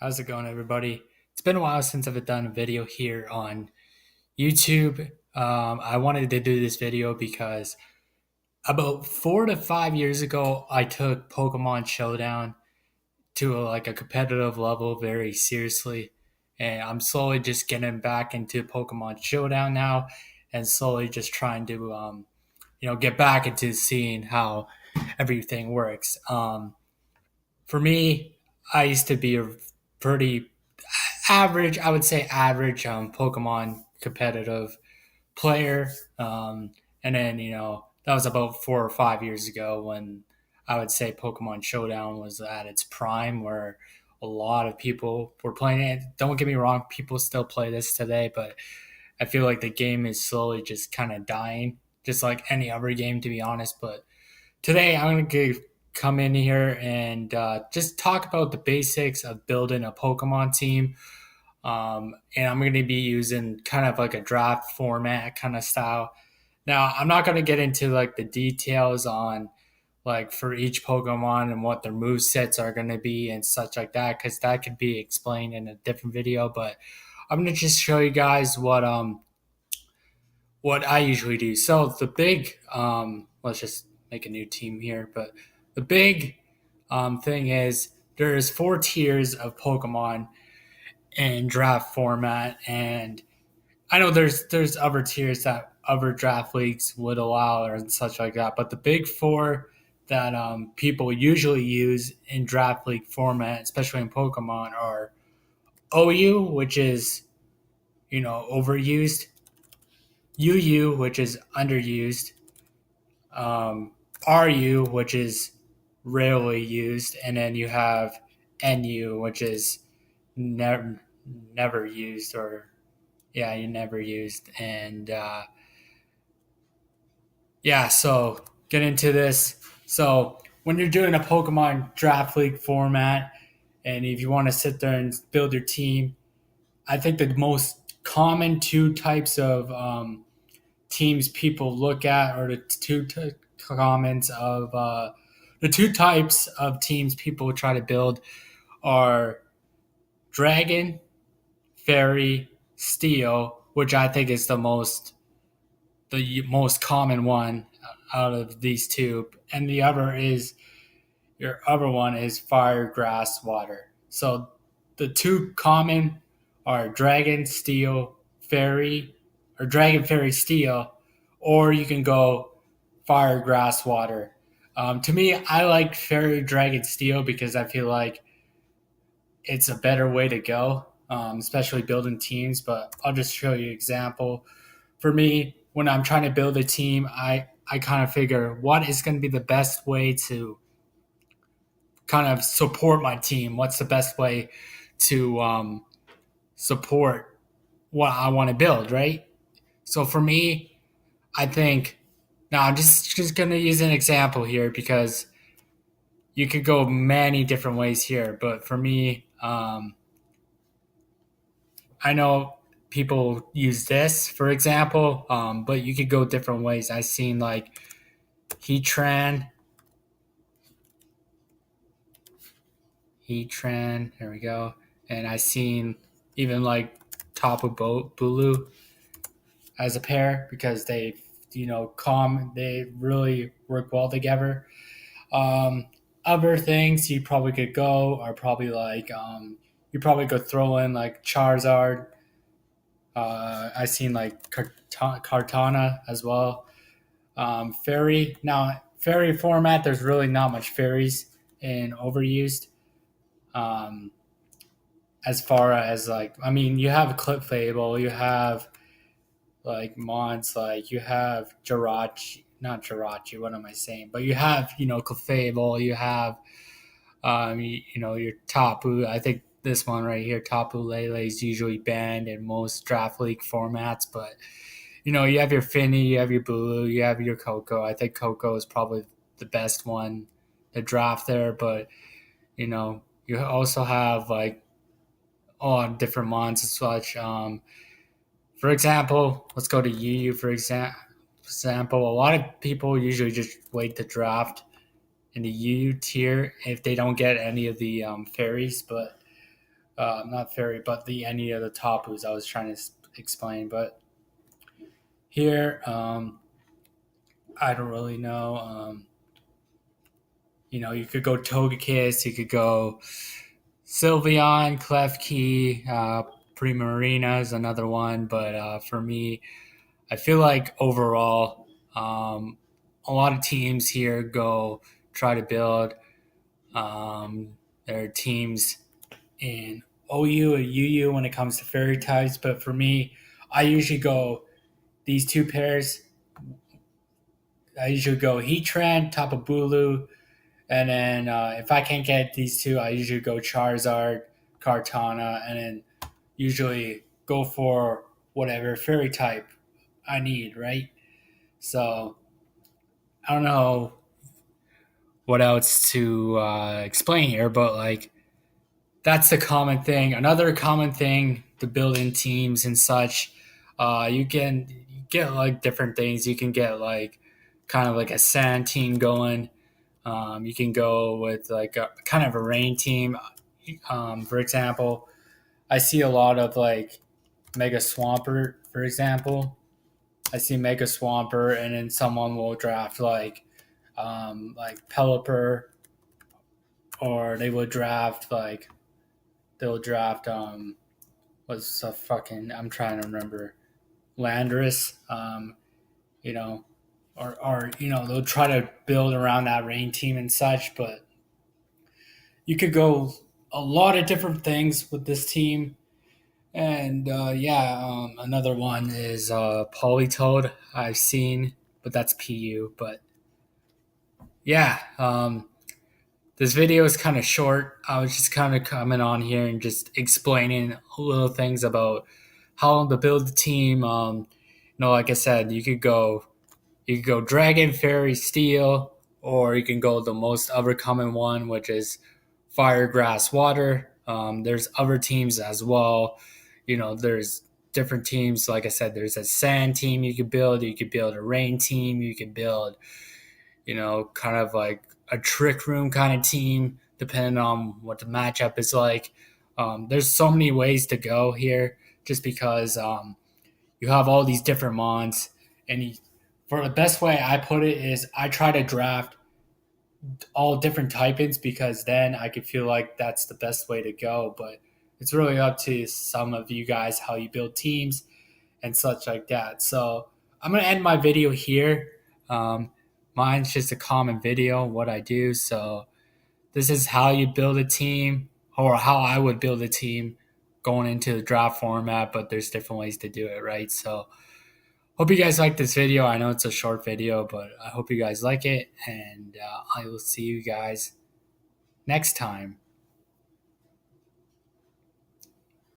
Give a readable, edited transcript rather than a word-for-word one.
How's it going, everybody? It's been a while since I've done a video here on YouTube. I wanted to do this video because about 4 to 5 years ago, I took Pokemon Showdown to a competitive level very seriously, and I'm slowly just getting back into Pokemon Showdown now, and slowly just trying to get back into seeing how everything works. For me, I used to be a pretty average, I would say average Pokemon competitive player. And then, that was about 4 or 5 years ago when I would say Pokemon Showdown was at its prime, where a lot of people were playing it. Don't get me wrong, people still play this today, but I feel like the game is slowly just kind of dying, just like any other game, to be honest. But today I'm going to come in here and just talk about the basics of building a Pokemon team, and I'm going to be using kind of like a draft format kind of style. Now, I'm not going to get into like the details on like for each Pokemon and what their move sets are going to be and such like that, because that could be explained in a different video. But I'm going to just show you guys what I usually do. So the big let's just make a new team here, but the big thing is there's 4 tiers of Pokemon in draft format, and I know there's other tiers that other draft leagues would allow or such like that, but the big four that people usually use in draft league format, especially in Pokemon, are OU, which is overused, UU, which is underused, RU, which is rarely used, and then you have NU, which is never used, or yeah, you never used. And yeah, so get into this. So when you're doing a Pokemon draft league format, and if you want to sit there and build your team, I think the most common two types of teams people look at, or the comments of the two types of teams people try to build, are Dragon, Fairy, Steel, which I think is the most common one out of these two, and the other is your other one is Fire, Grass, Water. So the two common are Dragon, Steel, Fairy, or Dragon, Fairy, Steel, or you can go Fire, Grass, Water. To me, I like Fairy, Dragon, Steel because I feel like it's a better way to go, especially building teams. But I'll just show you an example. For me, when I'm trying to build a team, I kind of figure what is going to be the best way to kind of support my team. What's the best way to support what I want to build, right? So for me, I think now I'm just going to use an example here because you could go many different ways here. But for me, I know people use this, for example, but you could go different ways. I've seen like Heatran, there we go. And I've seen even like Tapu Bulu as a pair because they really work well together. Um, Other things you probably could go are probably like you probably could throw in like Charizard. I've seen like Cartana as well. Fairy, now fairy format, there's really not much fairies in overused. Um, as far as like, I mean, you have Clip Fable, you have like mods, like you have Jirachi, not Jirachi, what am I saying? But you have, Clefable, you have, your Tapu. I think this one right here, Tapu Lele, is usually banned in most draft league formats. But, you have your Finny, you have your Bulu, you have your Coco. I think Coco is probably the best one to draft there. But, you also have like all different mods and such. For example, let's go to UU for example. A lot of people usually just wait to draft in the UU tier if they don't get any of the fairies. But not fairy, but the any of the tapus I was trying to explain. But here, I don't really know. You could go Togekiss, you could go Sylveon, Klefki, Primarina is another one. But for me, I feel like overall, a lot of teams here go try to build their teams in OU or UU when it comes to fairy types. But for me, I usually go these two pairs. I usually go Heatran, Tapu Bulu, and then if I can't get these two, I usually go Charizard, Kartana, and then usually go for whatever fairy type I need, right? So I don't know what else to explain here, but like that's the common thing. Another common thing to build in teams and such, you get like different things. You can get like kind of like a sand team going. You can go with like a kind of a rain team. For example, I see a lot of like Mega Swampert, for example. I see Mega Swampert, and then someone will draft like Pelipper, or they will draft like they'll draft what's a fucking I'm trying to remember Landorus, you know, or they'll try to build around that rain team and such, but you could go a lot of different things with this team. And yeah, another one is Polytoad I've seen, but that's PU. But yeah, this video is kind of short. I was just kind of coming on here and just explaining little things about how to build the team. Like I said, you could go Dragon, Fairy, Steel, or you can go the most other common one, which is Fire, Grass, Water. There's other teams as well. There's different teams. Like I said, there's a sand team you could build. You could build a rain team. You could build, kind of like a trick room kind of team, depending on what the matchup is like. There's so many ways to go here, just because you have all these different mons, and for the best way I put it is I try to draft all different typings because then I could feel like that's the best way to go. But it's really up to some of you guys how you build teams and such like that. So I'm gonna end my video here. Um, Mine's just a common video what I do. So this is how you build a team, or how I would build a team going into the draft format. But there's different ways to do it, right? So hope you guys like this video. I know it's a short video, but I hope you guys like it, and I will see you guys next time.